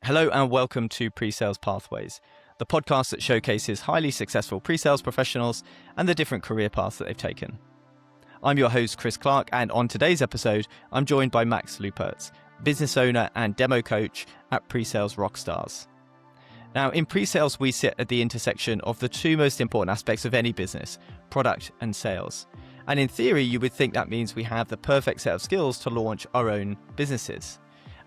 Hello and welcome to Presales Pathways, the podcast that showcases highly successful presales professionals and the different career paths that they've taken. I'm your host, Chris Clark, and on today's episode, I'm joined by Max Lüpertz, business owner and demo coach at Presales Rockstars. Now, in presales, we sit at the intersection of the two most important aspects of any business, product and sales. And in theory, you would think that means we have the perfect set of skills to launch our own businesses.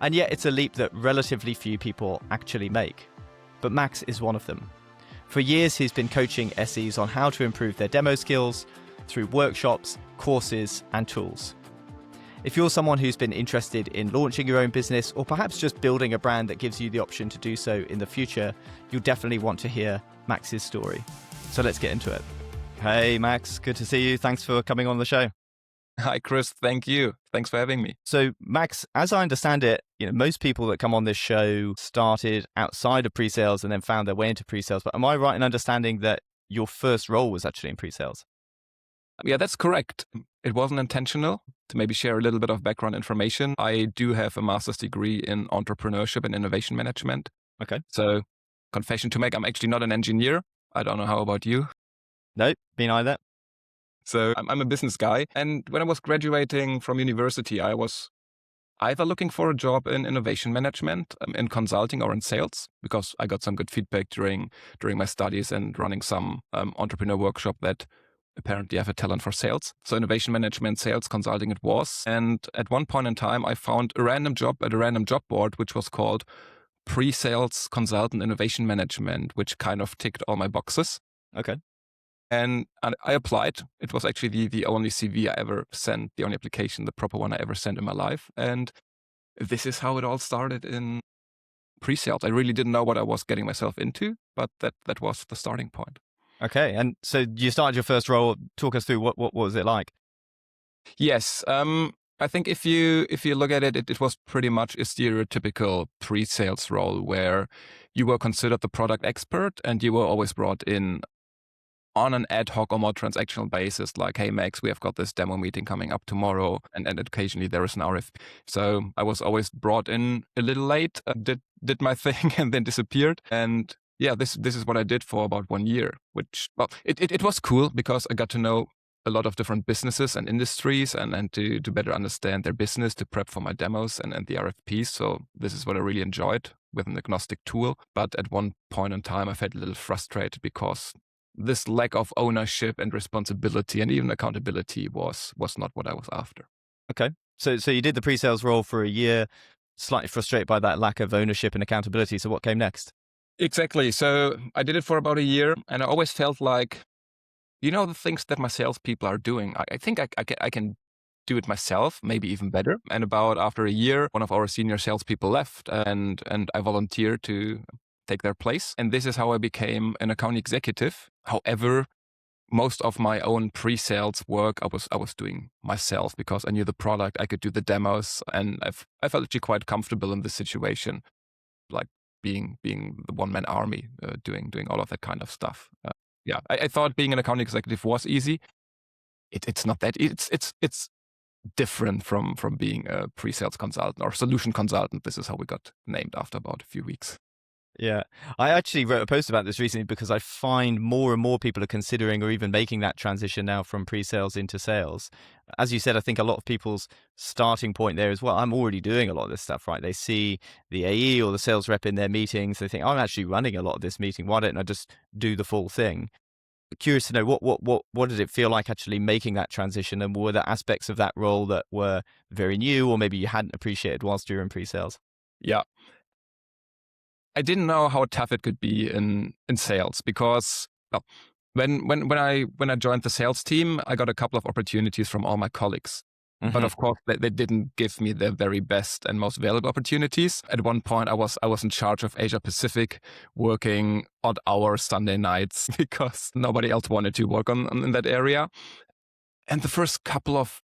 And yet it's a leap that relatively few people actually make. But Max is one of them. For years, he's been coaching SEs on how to improve their demo skills through workshops, courses, and tools. If you're someone who's been interested in launching your own business, or perhaps just building a brand that gives you the option to do so in the future, you'll definitely want to hear Max's story. So let's get into it. Hey, Max, good to see you. Thanks for coming on the show. Hi, Chris. Thank you. Thanks for having me. So, Max, as I understand it, most people that come on this show started outside of pre-sales and then found their way into pre-sales. But am I right in understanding that your first role was actually in pre-sales? Yeah, that's correct. It wasn't intentional. To maybe share a little bit of background information, I do have a master's degree in entrepreneurship and innovation management. Okay. So, confession to make, I'm actually not an engineer. I don't know how about you. No, me neither. So I'm a business guy. And when I was graduating from university, I was either looking for a job in innovation management, in consulting or in sales, because I got some good feedback during my studies and running some entrepreneur workshop that apparently I have a talent for sales. So innovation management, sales, consulting it was. And at one point in time, I found a random job at a random job board, which was called Pre-Sales Consultant Innovation Management, which kind of ticked all my boxes. Okay. And I applied. It was actually the only CV I ever sent, the only application, the proper one I ever sent in my life. And this is how it all started in pre-sales. I really didn't know what I was getting myself into, but that was the starting point. Okay. And so you started your first role. Talk us through what was it like? Yes. I think if you look at it, it was pretty much a stereotypical pre-sales role where you were considered the product expert and you were always brought in on an ad hoc or more transactional basis, like, hey, Max, we have got this demo meeting coming up tomorrow, and occasionally there is an RFP. So I was always brought in a little late, did my thing, and then disappeared. And yeah, this is what I did for about 1 year, which, well, it was cool because I got to know a lot of different businesses and industries and to better understand their business, to prep for my demos and the RFPs. So this is what I really enjoyed with an agnostic tool. But at one point in time, I felt a little frustrated because this lack of ownership and responsibility and even accountability was not what I was after. Okay. So you did the pre-sales role for a year, slightly frustrated by that lack of ownership and accountability. So what came next? Exactly. So I did it for about a year and I always felt like, the things that my salespeople are doing, I think I can do it myself, maybe even better. And about after a year, one of our senior salespeople left and I volunteered to take their place. And this is how I became an account executive. However, most of my own pre-sales work I was doing myself because I knew the product, I could do the demos, and I felt actually quite comfortable in this situation, like being the one-man army, doing all of that kind of stuff. I thought being an account executive was easy. It's not that. It's different from being a pre-sales consultant or solution consultant. This is how we got named after about a few weeks. Yeah, I actually wrote a post about this recently because I find more and more people are considering or even making that transition now from pre-sales into sales. As you said, I think a lot of people's starting point there is, well, I'm already doing a lot of this stuff, right? They see the AE or the sales rep in their meetings. They think, I'm actually running a lot of this meeting. Why don't I just do the full thing? Curious to know what did it feel like actually making that transition, and were there aspects of that role that were very new or maybe you hadn't appreciated whilst you were in pre-sales? Yeah. I didn't know how tough it could be in sales because, well, when I joined the sales team, I got a couple of opportunities from all my colleagues. Mm-hmm. But of course, they didn't give me the very best and most valuable opportunities. At one point, I was in charge of Asia Pacific, working odd hours Sunday nights because nobody else wanted to work in that area. And the first couple of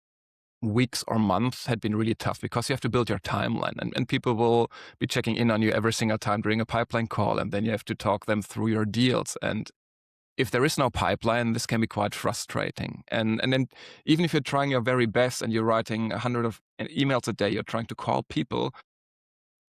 weeks or months had been really tough because you have to build your timeline and people will be checking in on you every single time during a pipeline call, and then you have to talk them through your deals. And if there is no pipeline, this can be quite frustrating. And then even if you're trying your very best and you're writing 100 of emails a day, you're trying to call people,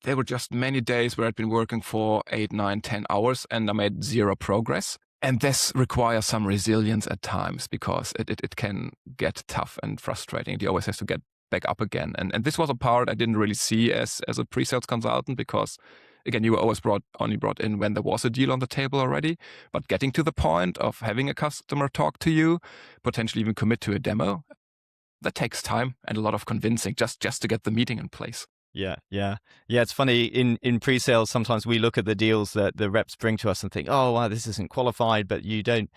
there were just many days where I'd been working for 8, 9, 10 hours and I made zero progress. And this requires some resilience at times because it can get tough and frustrating. You always have to get back up again. And this was a part I didn't really see as a pre-sales consultant because, again, you were always only brought in when there was a deal on the table already. But getting to the point of having a customer talk to you, potentially even commit to a demo, that takes time and a lot of convincing just to get the meeting in place. Yeah. It's funny in pre-sales. Sometimes we look at the deals that the reps bring to us and think, "Oh, wow, this isn't qualified," but you don't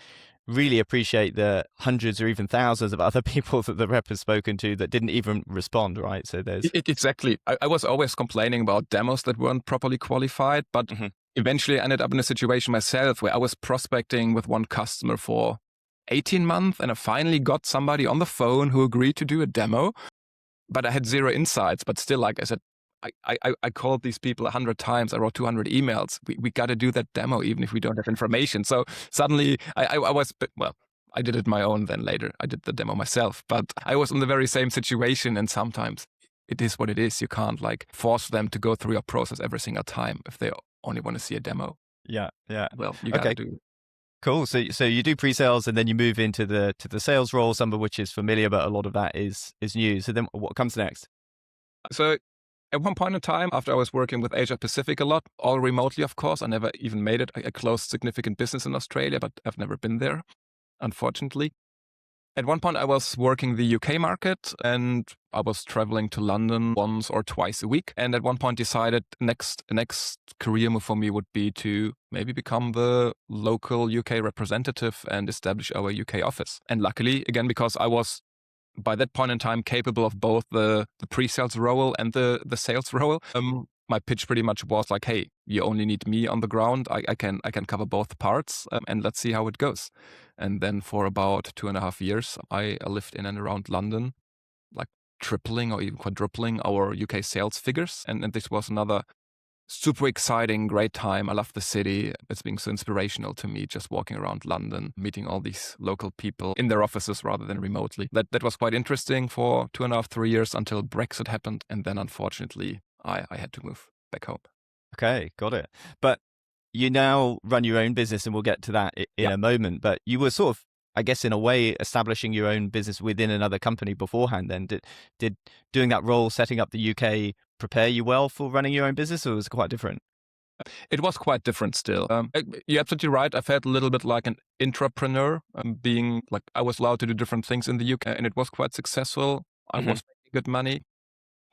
really appreciate the hundreds or even thousands of other people that the rep has spoken to that didn't even respond. Right? So there's exactly. I was always complaining about demos that weren't properly qualified, but eventually I ended up in a situation myself where I was prospecting with one customer for 18 months, and I finally got somebody on the phone who agreed to do a demo. But I had zero insights. But still, like I said, I called these people 100 times. I wrote 200 emails. We got to do that demo, even if we don't have information. So suddenly I was, well, I did it my own then later. I did the demo myself. But I was in the very same situation. And sometimes it is what it is. You can't like force them to go through your process every single time if they only want to see a demo. Yeah. Well, you got to do it. Cool. So you do pre-sales and then you move into the sales role, some of which is familiar, but a lot of that is new. So then what comes next? So at one point in time, after I was working with Asia Pacific a lot, all remotely, of course, I never even made it. I closed significant business in Australia, but I've never been there, unfortunately. At one point, I was working the UK market and I was traveling to London once or twice a week. And at one point decided next career move for me would be to maybe become the local UK representative and establish our UK office. And luckily, again, because I was by that point in time capable of both the pre-sales role and the sales role, my pitch pretty much was like, hey, you only need me on the ground. I can cover both parts and let's see how it goes. And then for about 2.5 years, I lived in and around London, like tripling or even quadrupling our UK sales figures. And this was another super exciting, great time. I love the city. It's been so inspirational to me just walking around London, meeting all these local people in their offices rather than remotely. That was quite interesting for 2.5, 3 years until Brexit happened. And then unfortunately, I had to move back home. Okay, got it. But you now run your own business and we'll get to that in a moment. But you were sort of, I guess, in a way, establishing your own business within another company beforehand then. Did doing that role, setting up the UK, prepare you well for running your own business, or was it quite different? It was quite different still. You're absolutely right. I felt a little bit like an intrapreneur, being like I was allowed to do different things in the UK and it was quite successful. I was making good money,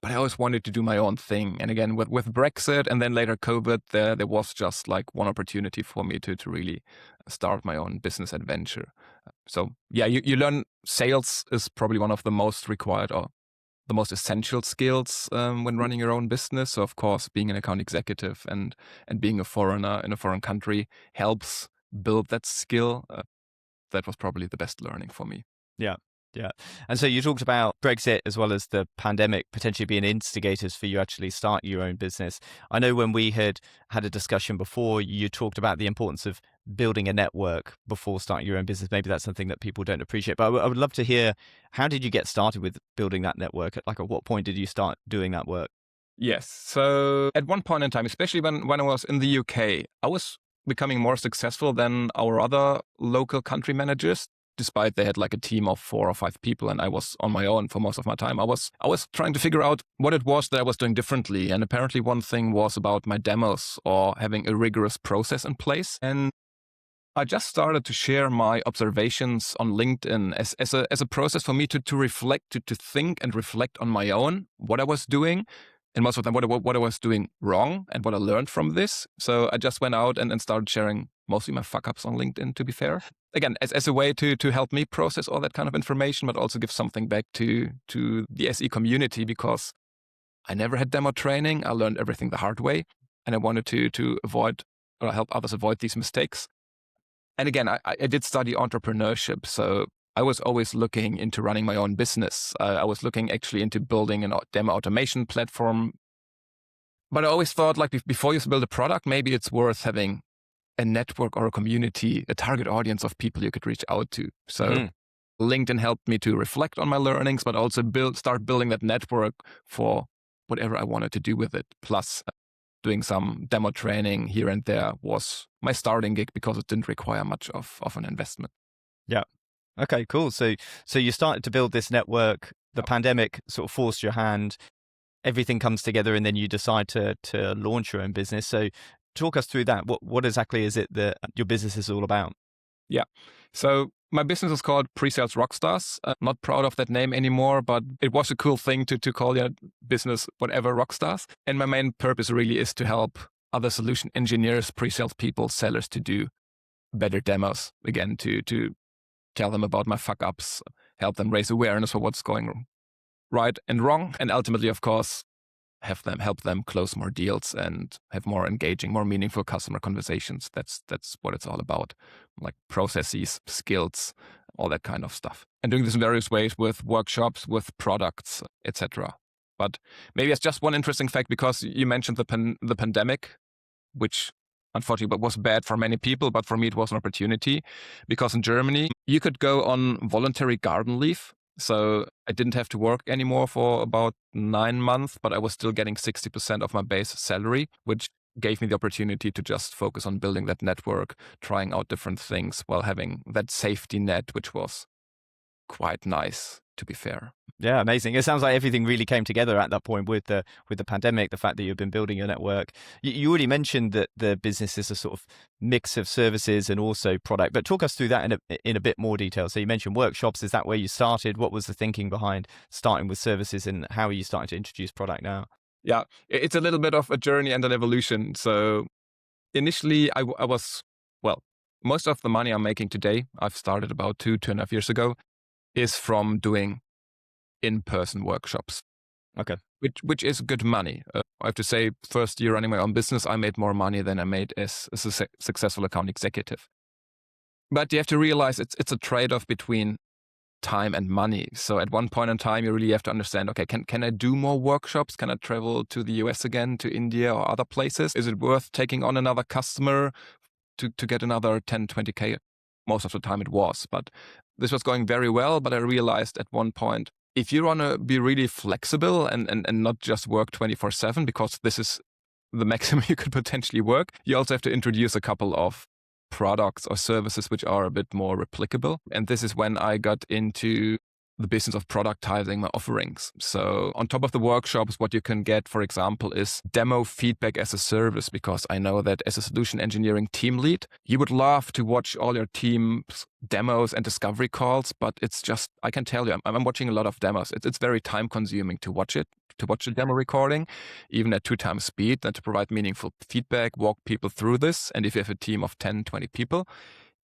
but I always wanted to do my own thing. And again, with Brexit and then later COVID, there was just like one opportunity for me to really start my own business adventure. So yeah, you learn sales is probably one of the most required or the most essential skills when running your own business. So of course, being an account executive and being a foreigner in a foreign country helps build that skill. That was probably the best learning for me. Yeah. And so you talked about Brexit as well as the pandemic potentially being instigators for you actually start your own business. I know when we had a discussion before, you talked about the importance of building a network before starting your own business. Maybe that's something that people don't appreciate, but I would love to hear, how did you get started with building that network? At what point did you start doing that work? Yes. So at one point in time, especially when I was in the UK, I was becoming more successful than our other local country managers. Despite they had like a team of 4 or 5 people and I was on my own for most of my time, I was trying to figure out what it was that I was doing differently. And apparently one thing was about my demos or having a rigorous process in place. And I just started to share my observations on LinkedIn as a process for me to reflect, to think and reflect on my own, what I was doing. And most of the time, what I was doing wrong and what I learned from this. So I just went out and started sharing mostly my fuck-ups on LinkedIn, to be fair. Again, as a way to help me process all that kind of information, but also give something back to the SE community, because I never had demo training. I learned everything the hard way. And I wanted to avoid or help others avoid these mistakes. And again, I did study entrepreneurship. So I was always looking into running my own business. I was looking actually into building a demo automation platform. But I always thought, like, before you build a product, maybe it's worth having a network or a community, a target audience of people you could reach out to. So LinkedIn helped me to reflect on my learnings, but also start building that network for whatever I wanted to do with it. Plus, doing some demo training here and there was my starting gig because it didn't require much of an investment. Yeah. Okay, cool. So you started to build this network. The pandemic sort of forced your hand. Everything comes together, and then you decide to launch your own business. So talk us through that. What exactly is it that your business is all about? Yeah. So my business is called Presales Rockstars. Not proud of that name anymore, but it was a cool thing to call your business whatever, Rockstars. And my main purpose really is to help other solution engineers, pre-sales people, sellers to do better demos. Again, to tell them about my fuck ups, help them raise awareness for what's going right and wrong, and ultimately, of course, help them close more deals and have more engaging, more meaningful customer conversations. That's what it's all about, like processes, skills, all that kind of stuff. And doing this in various ways with workshops, with products, etc. But maybe it's just one interesting fact, because you mentioned the pandemic, which unfortunately was bad for many people, but for me it was an opportunity, because in Germany you could go on voluntary garden leave. So I didn't have to work anymore for about 9 months, but I was still getting 60% of my base salary, which gave me the opportunity to just focus on building that network, trying out different things while having that safety net, which was quite nice, to be fair. Yeah, amazing. It sounds like everything really came together at that point with the pandemic, the fact that you've been building your network. You already mentioned that the business is a sort of mix of services and also product, but talk us through that in a bit more detail. So you mentioned workshops. Is that where you started? What was the thinking behind starting with services, and how are you starting to introduce product now? Yeah, it's a little bit of a journey and an evolution. So initially I was, well, most of the money I'm making today, I've started about 2.5 years ago, is from doing in-person workshops. Okay. Which is good money. I have to say, first year running my own business, I made more money than I made as a successful account executive. But you have to realize it's a trade-off between time and money. So at one point in time, you really have to understand, okay, can I do more workshops? Can I travel to the US again, to India or other places? Is it worth taking on another customer to get another 10, 20K? Most of the time it was, but this was going very well. But I realized at one point, if you want to be really flexible and not just work 24/7, because this is the maximum you could potentially work, you also have to introduce a couple of products or services which are a bit more replicable. And this is when I got into the business of productizing my offerings. So on top of the workshops, what you can get, for example, is demo feedback as a service, because I know that as a solution engineering team lead, you would love to watch all your team's demos and discovery calls, but it's just, I can tell you, I'm watching a lot of demos. It's very time consuming to watch the demo recording, even at 2 times speed, and to provide meaningful feedback, walk people through this. And if you have a team of 10, 20 people,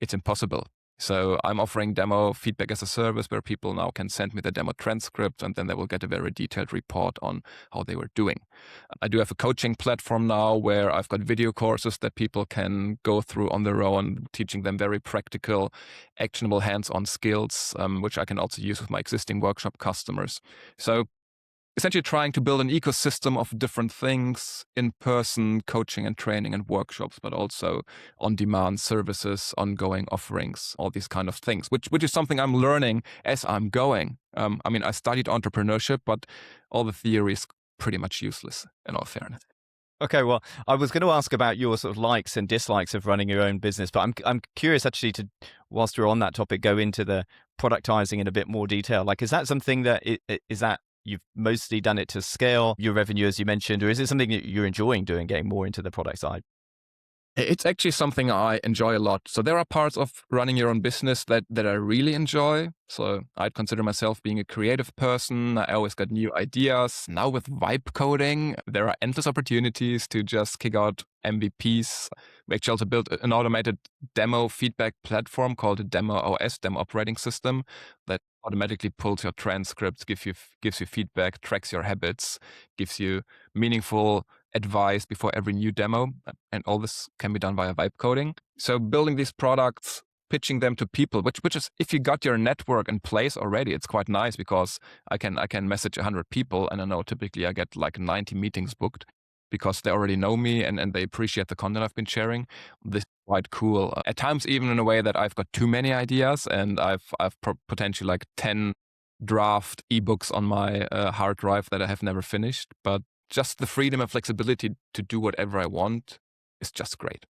it's impossible. So I'm offering demo feedback as a service, where people now can send me the demo transcript, and then they will get a very detailed report on how they were doing. I do have a coaching platform now where I've got video courses that people can go through on their own, teaching them very practical, actionable hands-on skills, which I can also use with my existing workshop customers. So essentially trying to build an ecosystem of different things, in-person coaching and training and workshops, but also on-demand services, ongoing offerings, all these kind of things, which is something I'm learning as I'm going. I studied entrepreneurship, but all the theory is pretty much useless, in all fairness. Okay, well, I was going to ask about your sort of likes and dislikes of running your own business, but I'm curious actually to, whilst we're on that topic, go into the productizing in a bit more detail. Like, is that something that is that you've mostly done it to scale your revenue, as you mentioned, or is it something that you're enjoying doing, getting more into the product side? It's actually something I enjoy a lot. So there are parts of running your own business that I really enjoy. So I'd consider myself being a creative person. I always got new ideas. Now with vibe coding, there are endless opportunities to just kick out MVPs. We actually also built an automated demo feedback platform called a Demo OS, Demo Operating System, that automatically pulls your transcripts, gives you feedback, tracks your habits, gives you meaningful advice before every new demo. And all this can be done via vibe coding. So building these products, pitching them to people, which is, if you got your network in place already, it's quite nice, because I can message 100 people, and I know typically I get like 90 meetings booked, because they already know me and they appreciate the content I've been sharing. This is quite cool. At times, even in a way that I've got too many ideas, and I've potentially like 10 draft ebooks on my hard drive that I have never finished. But just the freedom and flexibility to do whatever I want is just great.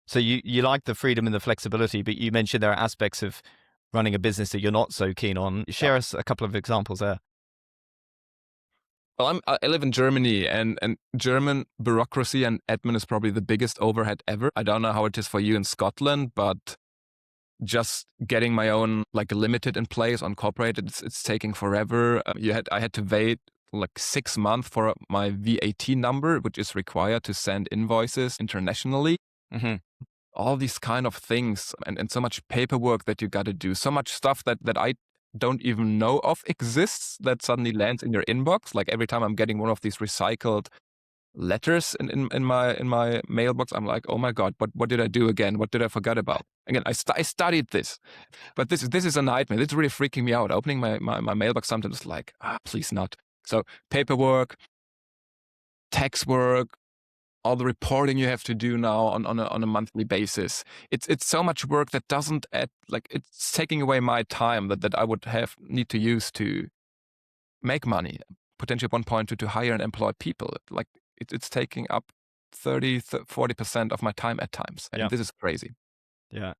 So you like the freedom and the flexibility, but you mentioned there are aspects of running a business that you're not so keen on. Share us a couple of examples there. Well, I live in Germany, and German bureaucracy and admin is probably the biggest overhead ever. I don't know how it is for you in Scotland, but just getting my own like limited in place on corporate, it's taking forever. I had to wait like 6 months for my VAT number, which is required to send invoices internationally. Mm-hmm. All these kind of things, and so much paperwork that you got to do, so much stuff that I don't even know of exists that suddenly lands in your inbox. Like every time I'm getting one of these recycled letters in my mailbox, I'm like, oh my God, what did I do again? What did I forget about? Again, I studied this, but this is a nightmare. This is really freaking me out. Opening my mailbox sometimes is like, please not. So paperwork, tax work, all the reporting you have to do now on a monthly basis. It's so much work that doesn't add, like it's taking away my time that I would need to use to make money, potentially at one point to hire and employ people. Like it's taking up 30-40% of my time at times. And this is crazy. Yeah.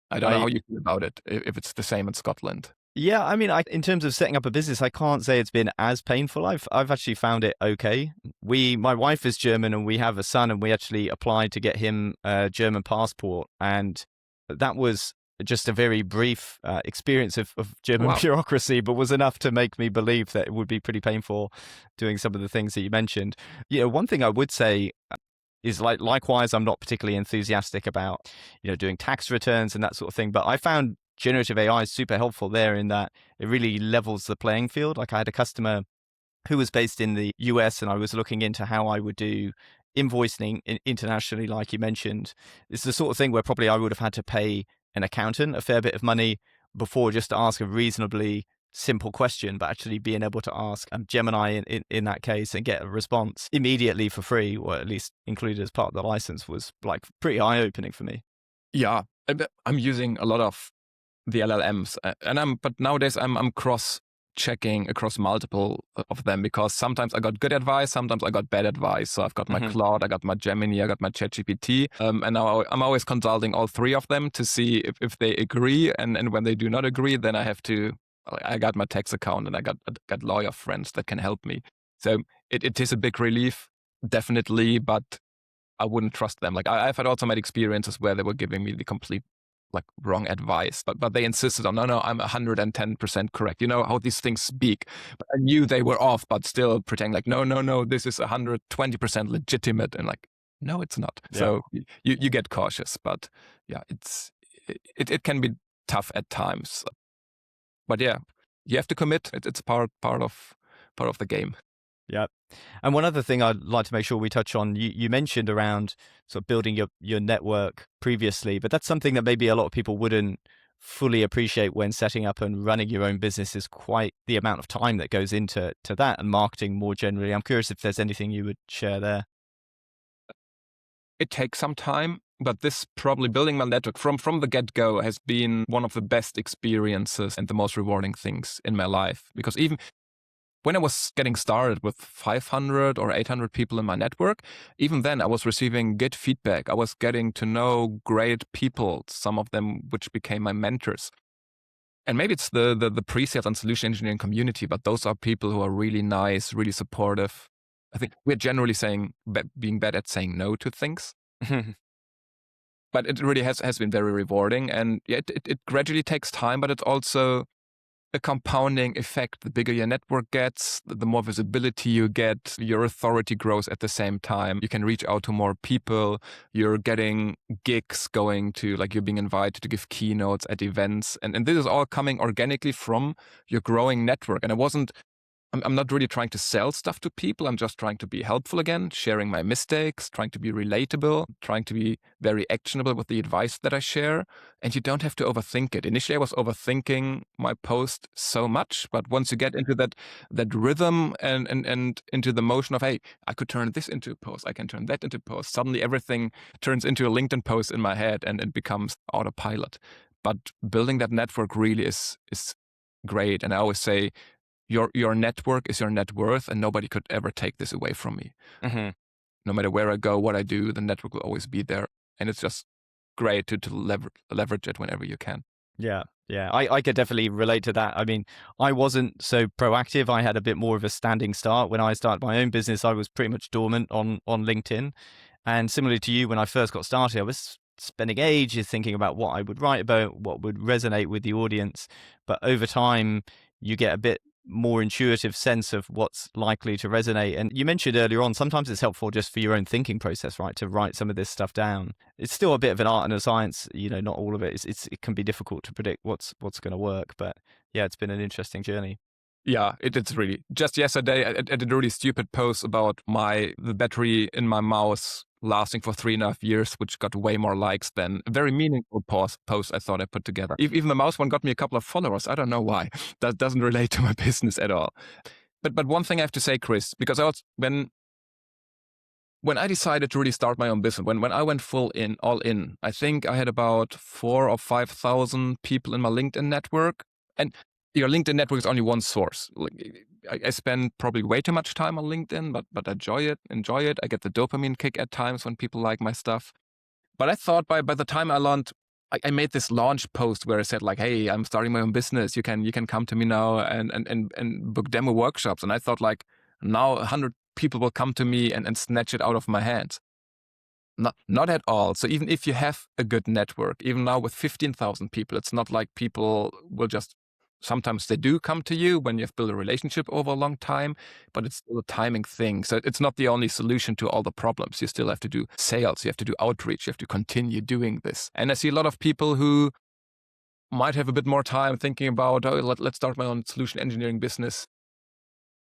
I don't know how you feel about it, if it's the same in Scotland. Yeah, I mean, in terms of setting up a business, I can't say it's been as painful. I've actually found it okay. My wife is German and we have a son, and we actually applied to get him a German passport, and that was just a very brief experience of German bureaucracy, but was enough to make me believe that it would be pretty painful doing some of the things that you mentioned. One thing I would say is likewise, I'm not particularly enthusiastic about doing tax returns and that sort of thing, but I found generative AI is super helpful there in that it really levels the playing field. Like I had a customer who was based in the US, and I was looking into how I would do invoicing internationally, like you mentioned. It's the sort of thing where probably I would have had to pay an accountant a fair bit of money before just to ask a reasonably simple question, but actually being able to ask Gemini in that case and get a response immediately for free, or at least included as part of the license, was like pretty eye-opening for me. Yeah, I'm using a lot of the LLMs, but nowadays I'm cross-checking across multiple of them, because sometimes I got good advice, sometimes I got bad advice. So I've got my Claude, I got my Gemini, I got my ChatGPT, and now I'm always consulting all three of them to see if they agree, and when they do not agree, then I got my tax account, and I got lawyer friends that can help me. So it is a big relief, definitely, but I wouldn't trust them. Like I've had also made experiences where they were giving me the complete wrong advice, but they insisted on, no, I'm 110% correct. You know how these things speak. But I knew they were off, but still pretending like, no, this is 120% legitimate. And like, no, it's not. Yeah. So you get cautious, but yeah, it can be tough at times. But yeah, you have to commit. It's part of the game. Yeah. And one other thing I'd like to make sure we touch on, you mentioned around sort of building your network previously, but that's something that maybe a lot of people wouldn't fully appreciate when setting up and running your own business, is quite the amount of time that goes into that, and marketing more generally. I'm curious if there's anything you would share there. It takes some time, but this probably building my network from the get-go has been one of the best experiences and the most rewarding things in my life, because even when I was getting started with 500 or 800 people in my network, even then I was receiving good feedback. I was getting to know great people, some of them which became my mentors. And maybe it's the pre-sales and solution engineering community, but those are people who are really nice, really supportive. I think we're generally being bad at saying no to things. But it really has been very rewarding. And yeah, it gradually takes time, but it's also a compounding effect. The bigger your network gets, the more visibility you get, your authority grows at the same time. You can reach out to more people. You're getting gigs going to, like, you're being invited to give keynotes at events. And this is all coming organically from your growing network. And I'm not really trying to sell stuff to people. I'm just trying to be helpful again, sharing my mistakes, trying to be relatable, trying to be very actionable with the advice that I share. And you don't have to overthink it. Initially, I was overthinking my post so much, but once you get into that rhythm and into the motion of, hey, I could turn this into a post, I can turn that into a post, suddenly everything turns into a LinkedIn post in my head, and it becomes autopilot. But building that network really is great. And I always say, your network is your net worth, and nobody could ever take this away from me. Mm-hmm. No matter where I go, what I do, the network will always be there, and it's just great to leverage it whenever you can. Yeah. Yeah, I could definitely relate to that. I mean, I wasn't so proactive. I had a bit more of a standing start. When I started my own business, I was pretty much dormant on LinkedIn. And similarly to you, when I first got started, I was spending ages thinking about what I would write about, what would resonate with the audience. But over time, you get a bit more intuitive sense of what's likely to resonate. And you mentioned earlier on, sometimes it's helpful just for your own thinking process, right? To write some of this stuff down. It's still a bit of an art and a science, not all of it. It can be difficult to predict what's going to work. But yeah, it's been an interesting journey. Yeah, it's really. Just yesterday, I did a really stupid post about the battery in my mouse lasting for 3.5 years, which got way more likes than a very meaningful post I thought I put together. Even the mouse one got me a couple of followers. I don't know why. That doesn't relate to my business at all. But one thing I have to say, Chris, because when I decided to really start my own business, when I went all in, I think I had about 4,000 or 5,000 people in my LinkedIn network. And your LinkedIn network is only one source. I spend probably way too much time on LinkedIn, but I enjoy it. I get the dopamine kick at times when people like my stuff. But I thought by the time I made this launch post where I said like, hey, I'm starting my own business. You can come to me now and book demo workshops. And I thought like, now 100 people will come to me and snatch it out of my hands. Not at all. So even if you have a good network, even now with 15,000 people, it's not like people will just. Sometimes they do come to you when you've built a relationship over a long time, but it's still a timing thing. So it's not the only solution to all the problems. You still have to do sales, you have to do outreach, you have to continue doing this. And I see a lot of people who might have a bit more time thinking about, let's start my own solution engineering business.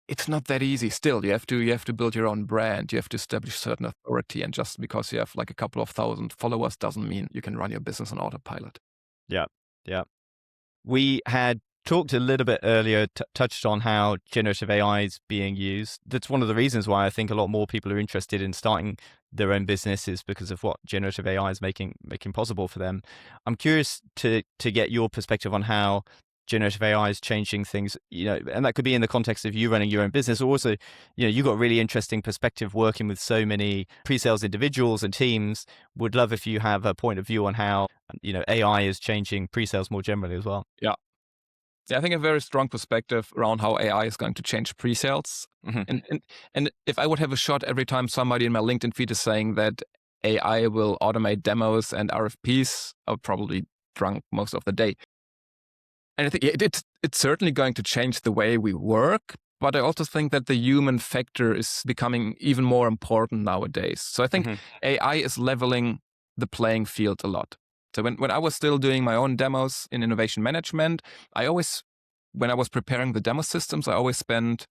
It's not that easy still. You have to build your own brand. You have to establish certain authority. And just because you have like a couple of thousand followers doesn't mean you can run your business on autopilot. Yeah. Yeah. We had talked a little bit earlier, touched on how generative AI is being used. That's one of the reasons why I think a lot more people are interested in starting their own businesses, because of what generative AI is making possible for them. I'm curious to get your perspective on how generative AI is changing things, and that could be in the context of you running your own business. Also, you've got a really interesting perspective working with so many pre-sales individuals and teams. Would love if you have a point of view on how, AI is changing pre-sales more generally as well. Yeah. Yeah, I think a very strong perspective around how AI is going to change pre-sales. Mm-hmm. And if I would have a shot every time somebody in my LinkedIn feed is saying that AI will automate demos and RFPs, I'll probably drunk most of the day. And I think it's certainly going to change the way we work, but I also think that the human factor is becoming even more important nowadays. So I think AI is leveling the playing field a lot. So when I was still doing my own demos in innovation management, when I was preparing the demo systems, I always spent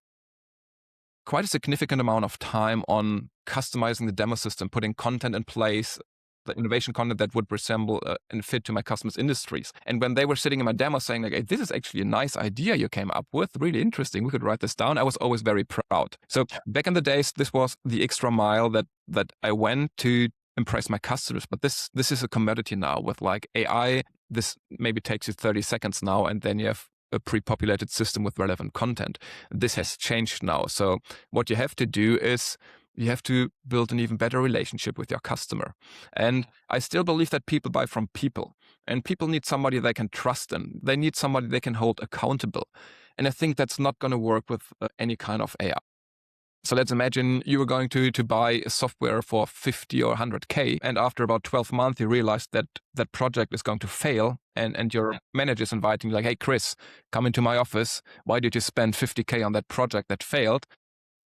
quite a significant amount of time on customizing the demo system, putting content in place, the innovation content that would resemble and fit to my customers' industries. And when they were sitting in my demo saying like, hey, this is actually a nice idea you came up with, really interesting, we could write this down, I was always very proud. So back in the days, this was the extra mile that I went to impress my customers. But this is a commodity now with like AI. This maybe takes you 30 seconds now, and then you have a pre-populated system with relevant content. This has changed now. So what you have to do is you have to build an even better relationship with your customer. And I still believe that people buy from people, and people need somebody they can trust in. They need somebody they can hold accountable. And I think that's not going to work with any kind of AI. So let's imagine you were going to buy a software for 50 or 100K. And after about 12 months, you realize that that project is going to fail. And your manager is inviting you like, hey, Chris, come into my office. Why did you spend 50K on that project that failed?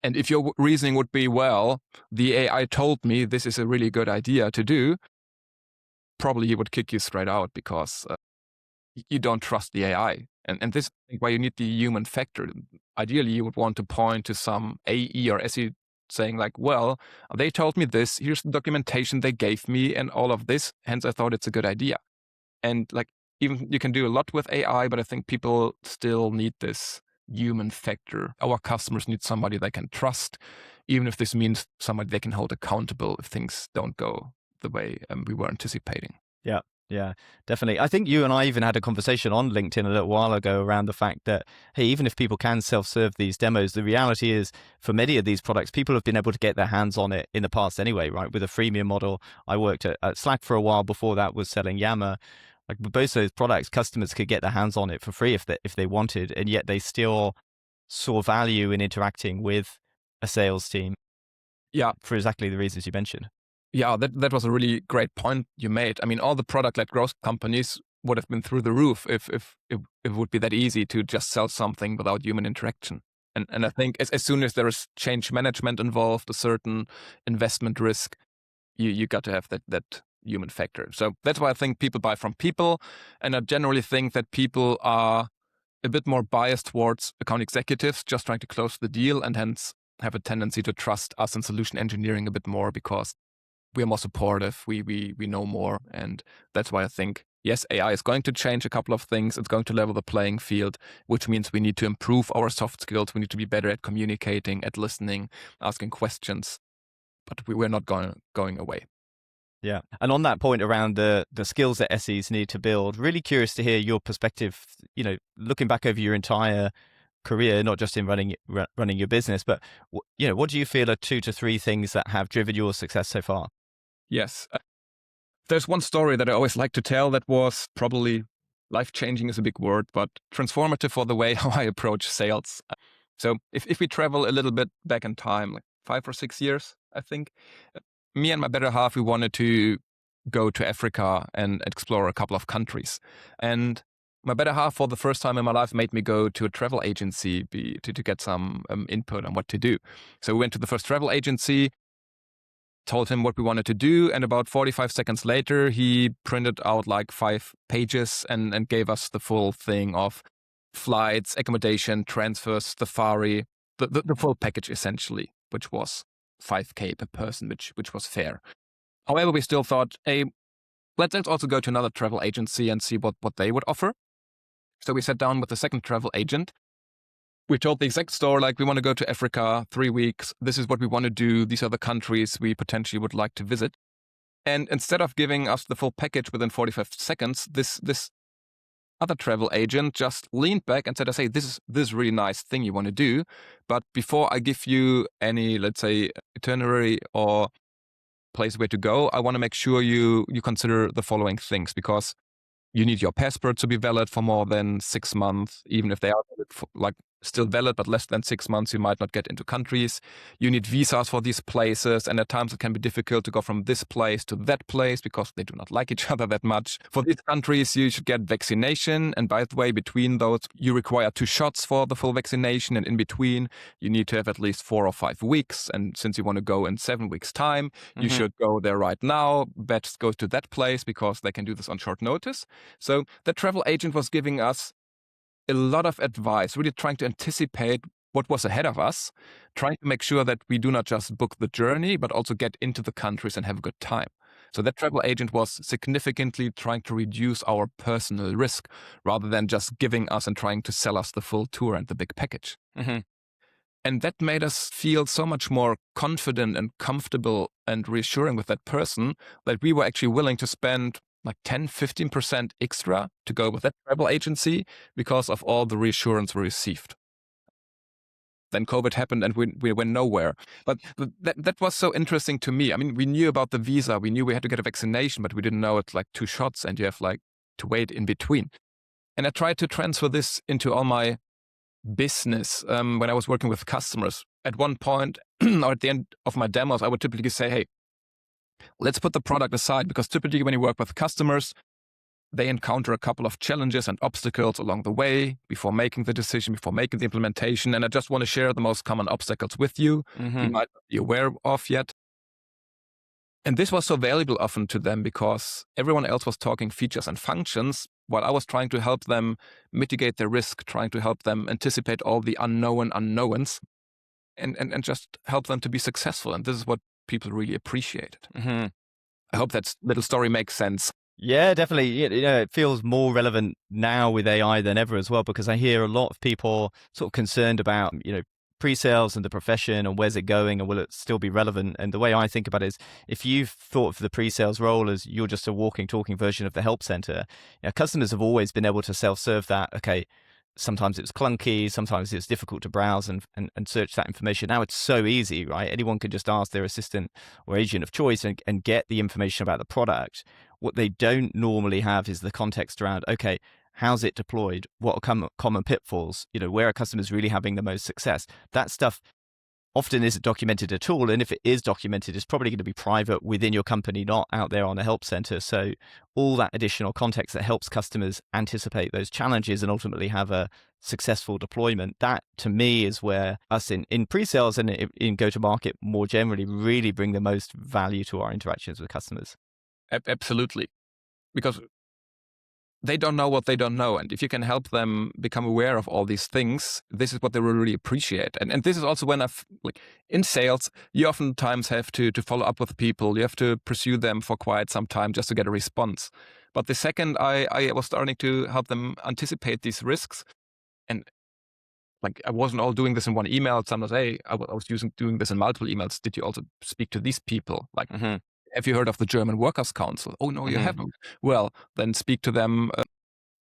And if your reasoning would be, well, the AI told me this is a really good idea to do, probably he would kick you straight out because you don't trust the AI. And this is why you need the human factor. Ideally, you would want to point to some AE or SE saying like, well, they told me this, here's the documentation they gave me and all of this, hence I thought it's a good idea. And like, even you can do a lot with AI, but I think people still need this human factor. Our customers need somebody they can trust, even if this means somebody they can hold accountable if things don't go the way we were anticipating. Yeah. Yeah, definitely. I think you and I even had a conversation on LinkedIn a little while ago around the fact that, hey, even if people can self-serve these demos, the reality is for many of these products, people have been able to get their hands on it in the past anyway, right? With a freemium model. I worked at Slack for a while before that, was selling Yammer. Like with both those products, customers could get their hands on it for free if they wanted, and yet they still saw value in interacting with a sales team Yeah. for exactly the reasons you mentioned. Yeah, that was a really great point you made. I mean, all the product-led growth companies would have been through the roof if it would be that easy to just sell something without human interaction. And I think as soon as there is change management involved, a certain investment risk, you got to have that human factor. So that's why I think people buy from people, and I generally think that people are a bit more biased towards account executives just trying to close the deal, and hence have a tendency to trust us in solution engineering a bit more because we are more supportive, we know more. And that's why I think, yes, AI is going to change a couple of things. It's going to level the playing field, which means we need to improve our soft skills. We need to be better at communicating, at listening, asking questions. But we're not going away. Yeah. And on that point around the skills that SEs need to build, really curious to hear your perspective, looking back over your entire career, not just in running your business, but what do you feel are 2 to 3 things that have driven your success so far? Yes. There's one story that I always like to tell that was probably life-changing is a big word, but transformative for the way how I approach sales. So if we travel a little bit back in time, like 5 or 6 years, I think, me and my better half, we wanted to go to Africa and explore a couple of countries. And my better half, for the first time in my life, made me go to a travel agency to get some input on what to do. So we went to the first travel agency, told him what we wanted to do, and about 45 seconds later, he printed out like 5 pages and gave us the full thing of flights, accommodation, transfers, safari, the full package essentially, which was 5K per person, which was fair. However, we still thought, hey, let's also go to another travel agency and see what they would offer. So we sat down with the second travel agent. We told the exact story, like, we want to go to Africa, 3 weeks. This is what we want to do. These are the countries we potentially would like to visit. And instead of giving us the full package within 45 seconds, this other travel agent just leaned back and said, I say, this is really nice thing you want to do. But before I give you any, let's say, itinerary or place where to go, I want to make sure you consider the following things, because you need your passport to be valid for more than 6 months. Even if they are valid still valid, but less than 6 months, you might not get into countries. You need visas for these places, and at times it can be difficult to go from this place to that place because they do not like each other that much. For these countries, you should get vaccination, and by the way, between those, you require 2 shots for the full vaccination, and in between, you need to have at least 4 or 5 weeks, and since you want to go in 7 weeks' time, you should go there right now. Best go to that place because they can do this on short notice. So the travel agent was giving us a lot of advice, really trying to anticipate what was ahead of us, trying to make sure that we do not just book the journey, but also get into the countries and have a good time. So that travel agent was significantly trying to reduce our personal risk rather than just giving us and trying to sell us the full tour and the big package. And that made us feel so much more confident and comfortable and reassuring with that person that we were actually willing to spend like 10-15% extra to go with that travel agency because of all the reassurance we received. Then COVID happened and we went nowhere. But that was so interesting to me. I mean, we knew about the visa. We knew we had to get a vaccination, but we didn't know it's like 2 shots and you have like to wait in between. And I tried to transfer this into all my business when I was working with customers. At one point, or at the end of my demos, I would typically say, hey, let's put the product aside, because typically when you work with customers, they encounter a couple of challenges and obstacles along the way before making the decision, before making the implementation. And I just want to share the most common obstacles with you you might not be aware of yet. And this was so valuable often to them because everyone else was talking features and functions while I was trying to help them mitigate their risk, trying to help them anticipate all the unknown unknowns and just help them to be successful. And this is what people really appreciated. I hope that little story makes sense. Yeah, definitely. It feels more relevant now with AI than ever as well, because I hear a lot of people sort of concerned about, pre-sales and the profession, and where's it going, and will it still be relevant? And the way I think about it is, if you've thought of the pre-sales role as you're just a walking, talking version of the help center, customers have always been able to self-serve that. Okay, sometimes it's clunky, sometimes it's difficult to browse and search that information. Now it's so easy, right? Anyone can just ask their assistant or agent of choice and get the information about the product. What they don't normally have is the context around, okay, how's it deployed? What are common pitfalls? Where are customers really having the most success? That stuff often isn't documented at all. And if it is documented, it's probably going to be private within your company, not out there on a help center. So all that additional context that helps customers anticipate those challenges and ultimately have a successful deployment, that to me is where us in pre-sales and in go-to-market more generally really bring the most value to our interactions with customers. Absolutely. Because they don't know what they don't know. And if you can help them become aware of all these things, this is what they will really appreciate. And this is also when in sales, you oftentimes have to follow up with people. You have to pursue them for quite some time just to get a response. But the second I was starting to help them anticipate these risks, and I wasn't all doing this in one email. Sometimes, hey, I was doing this in multiple emails. Did you also speak to these people? Have you heard of the German Workers' Council? Oh, no, you haven't. Well, then speak to them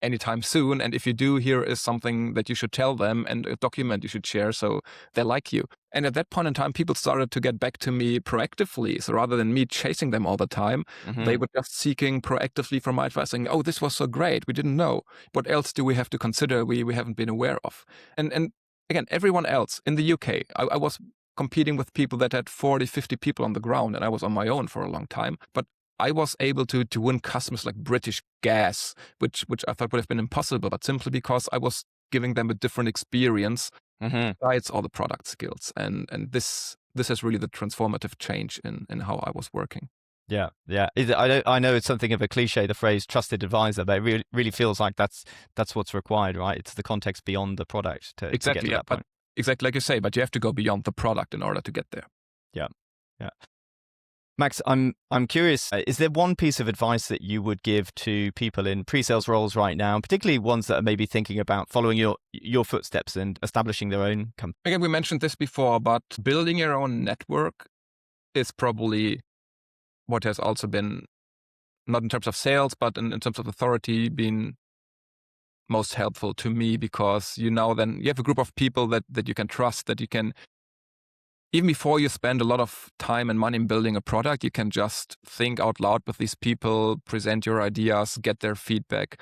anytime soon. And if you do, here is something that you should tell them and a document you should share so they like you. And at that point in time, people started to get back to me proactively. So rather than me chasing them all the time, they were just seeking proactively for my advice, saying, oh, this was so great. We didn't know. What else do we have to consider we haven't been aware of? And again, everyone else in the UK, I was competing with people that had 40, 50 people on the ground, and I was on my own for a long time. But I was able to win customers like British Gas, which I thought would have been impossible, but simply because I was giving them a different experience besides all the product skills. And this is really the transformative change in how I was working. Yeah. I know it's something of a cliche, the phrase trusted advisor, but it really feels like that's what's required, right? It's the context beyond the product to get to that point. Exactly like you say, but you have to go beyond the product in order to get there. Yeah. Max, I'm curious, is there one piece of advice that you would give to people in pre-sales roles right now, particularly ones that are maybe thinking about following your footsteps and establishing their own company? Again, we mentioned this before, but building your own network is probably what has also been, not in terms of sales, but in terms of authority, been most helpful to me, because then you have a group of people that you can trust, that you can, even before you spend a lot of time and money in building a product, you can just think out loud with these people, present your ideas, get their feedback,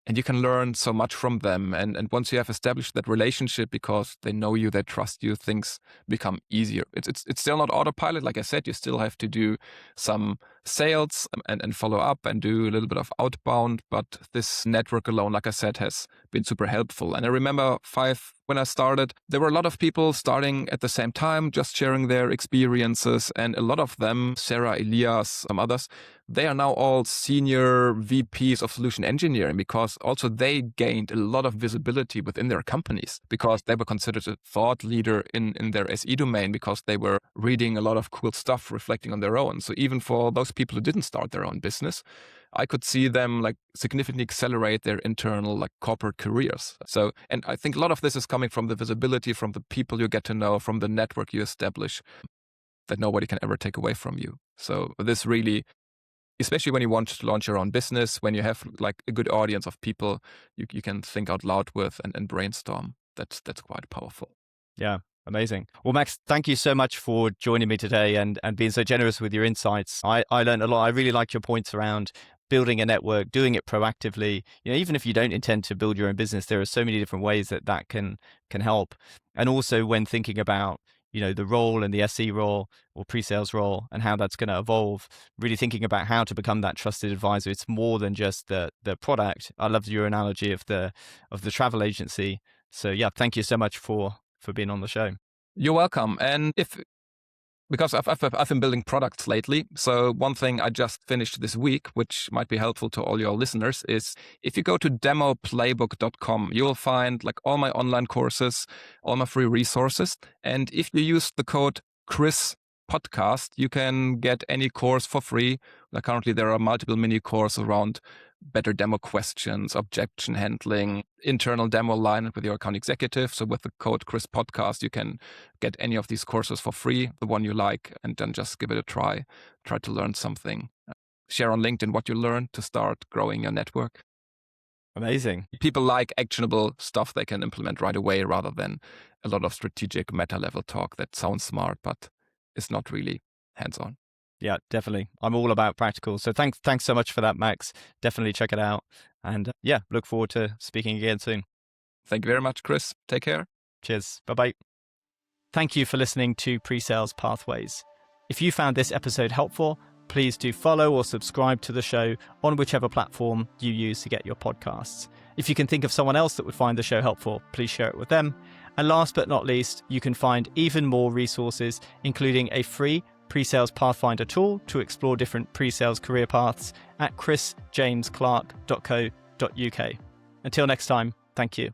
and you can learn so much from them. And once you have established that relationship, because they know you, they trust you, things become easier. It's still not autopilot. Like I said, you still have to do some sales and follow up and do a little bit of outbound. But this network alone, like I said, has been super helpful. And I remember when I started, there were a lot of people starting at the same time, just sharing their experiences. And a lot of them, Sarah, Elias, some others, they are now all senior VPs of solution engineering, because also they gained a lot of visibility within their companies, because they were considered a thought leader in their SE domain, because they were reading a lot of cool stuff, reflecting on their own. So even for those people who didn't start their own business, I could see them significantly accelerate their internal corporate careers. So, and I think a lot of this is coming from the visibility, from the people you get to know, from the network you establish, that nobody can ever take away from you. So this really, especially when you want to launch your own business, when you have a good audience of people you can think out loud with and brainstorm, that's quite powerful. Yeah. Amazing. Well, Max, thank you so much for joining me today and being so generous with your insights. I learned a lot. I really like your points around building a network, doing it proactively. Even if you don't intend to build your own business, there are so many different ways that can help. And also when thinking about, the role and the SE role or pre-sales role and how that's going to evolve, really thinking about how to become that trusted advisor. It's more than just the product. I loved your analogy of the travel agency. So yeah, thank you so much for being on the show. You're welcome. And because I've been building products lately, so one thing I just finished this week, which might be helpful to all your listeners, is if you go to demoplaybook.com, you will find all my online courses, all my free resources. And if you use the code Chris Podcast, you can get any course for free. Currently, there are multiple mini courses around better demo questions, objection handling, internal demo line with your account executive. So with the Code Chris podcast, you can get any of these courses for free, the one you like, and then just give it a try to learn something. Share on LinkedIn what you learned to start growing your network. Amazing. People like actionable stuff they can implement right away rather than a lot of strategic meta level talk that sounds smart, but is not really hands-on. Yeah, definitely. I'm all about practical. So thanks so much for that, Max. Definitely check it out. And look forward to speaking again soon. Thank you very much, Chris. Take care. Cheers. Bye-bye. Thank you for listening to Presales Pathways. If you found this episode helpful, please do follow or subscribe to the show on whichever platform you use to get your podcasts. If you can think of someone else that would find the show helpful, please share it with them. And last but not least, you can find even more resources, including a free Presales Pathfinder tool to explore different pre-sales career paths at chrisjamesclark.co.uk. Until next time, thank you.